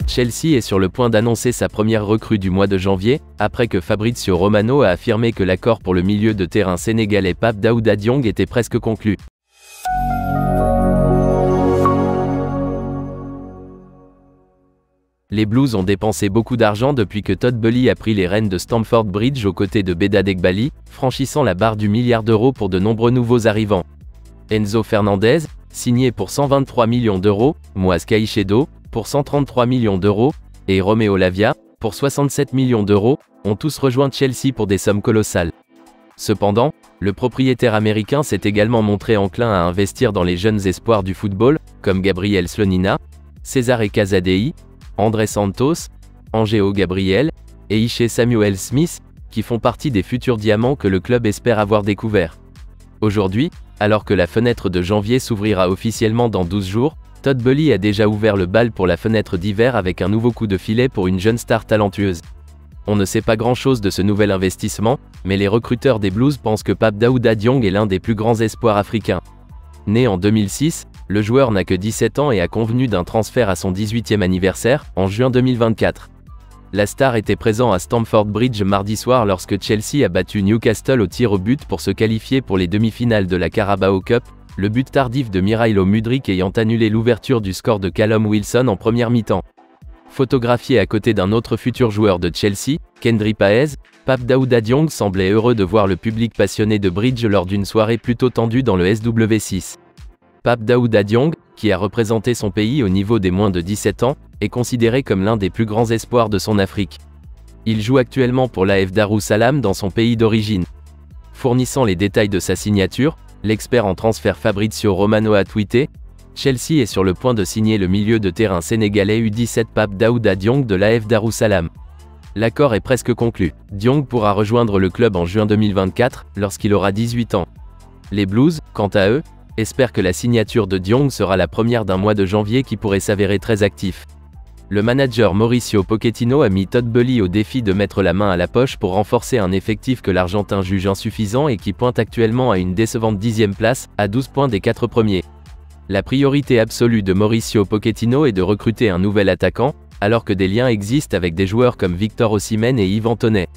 Chelsea est sur le point d'annoncer sa première recrue du mois de janvier, après que Fabrizio Romano a affirmé que l'accord pour le milieu de terrain sénégalais Pape Daouda Diong était presque conclu. Les Blues ont dépensé beaucoup d'argent depuis que Todd Boehly a pris les rênes de Stamford Bridge aux côtés de Behdad Eghbali, franchissant la barre du milliard d'euros pour de nombreux nouveaux arrivants. Enzo Fernandez, signé pour 123 millions d'euros, Moise Caicedo, pour 133 millions d'euros, et Romeo Lavia, pour 67 millions d'euros, ont tous rejoint Chelsea pour des sommes colossales. Cependant, le propriétaire américain s'est également montré enclin à investir dans les jeunes espoirs du football, comme Gabriel Slonina, Cesare Casadei, André Santos, Angelo Gabriel, et Ishe Samuel Smith, qui font partie des futurs diamants que le club espère avoir découverts. Aujourd'hui, alors que la fenêtre de janvier s'ouvrira officiellement dans 12 jours, Todd Boehly a déjà ouvert le bal pour la fenêtre d'hiver avec un nouveau coup de filet pour une jeune star talentueuse. On ne sait pas grand-chose de ce nouvel investissement, mais les recruteurs des Blues pensent que Pape Daouda Diong est l'un des plus grands espoirs africains. Né en 2006, le joueur n'a que 17 ans et a convenu d'un transfert à son 18e anniversaire, en juin 2024. La star était présent à Stamford Bridge mardi soir lorsque Chelsea a battu Newcastle au tir au but pour se qualifier pour les demi-finales de la Carabao Cup, le but tardif de Mirailo Mudryk ayant annulé l'ouverture du score de Callum Wilson en première mi-temps. Photographié à côté d'un autre futur joueur de Chelsea, Kendry Páez, Pape Daouda Diong semblait heureux de voir le public passionné de bridge lors d'une soirée plutôt tendue dans le SW6. Pape Daouda Diong, qui a représenté son pays au niveau des moins de 17 ans, est considéré comme l'un des plus grands espoirs de son Afrique. Il joue actuellement pour l'AF Darussalam dans son pays d'origine. Fournissant les détails de sa signature, l'expert en transfert Fabrizio Romano a tweeté « Chelsea est sur le point de signer le milieu de terrain sénégalais U17 Pape Daouda Diong de l'AF Darussalam. L'accord est presque conclu. Diong pourra rejoindre le club en juin 2024, lorsqu'il aura 18 ans. Les Blues, quant à eux, espère que la signature de Diong sera la première d'un mois de janvier qui pourrait s'avérer très actif. Le manager Mauricio Pochettino a mis Todd Boehly au défi de mettre la main à la poche pour renforcer un effectif que l'Argentin juge insuffisant et qui pointe actuellement à une décevante 10e place, à 12 points des 4 premiers. La priorité absolue de Mauricio Pochettino est de recruter un nouvel attaquant, alors que des liens existent avec des joueurs comme Victor Osimhen et Yvan Toney.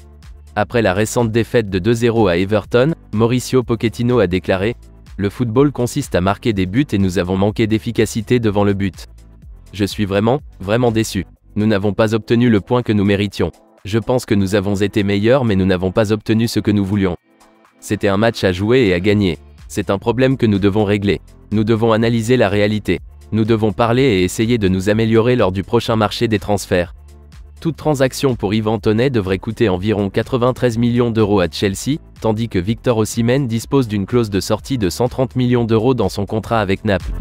Après la récente défaite de 2-0 à Everton, Mauricio Pochettino a déclaré « Le football consiste à marquer des buts et nous avons manqué d'efficacité devant le but. Je suis vraiment déçu. Nous n'avons pas obtenu le point que nous méritions. Je pense que nous avons été meilleurs mais nous n'avons pas obtenu ce que nous voulions. C'était un match à jouer et à gagner. C'est un problème que nous devons régler. Nous devons analyser la réalité. Nous devons parler et essayer de nous améliorer lors du prochain marché des transferts. Toute transaction pour Yvan Toney devrait coûter environ 93 millions d'euros à Chelsea, tandis que Victor Osimhen dispose d'une clause de sortie de 130 millions d'euros dans son contrat avec Naples.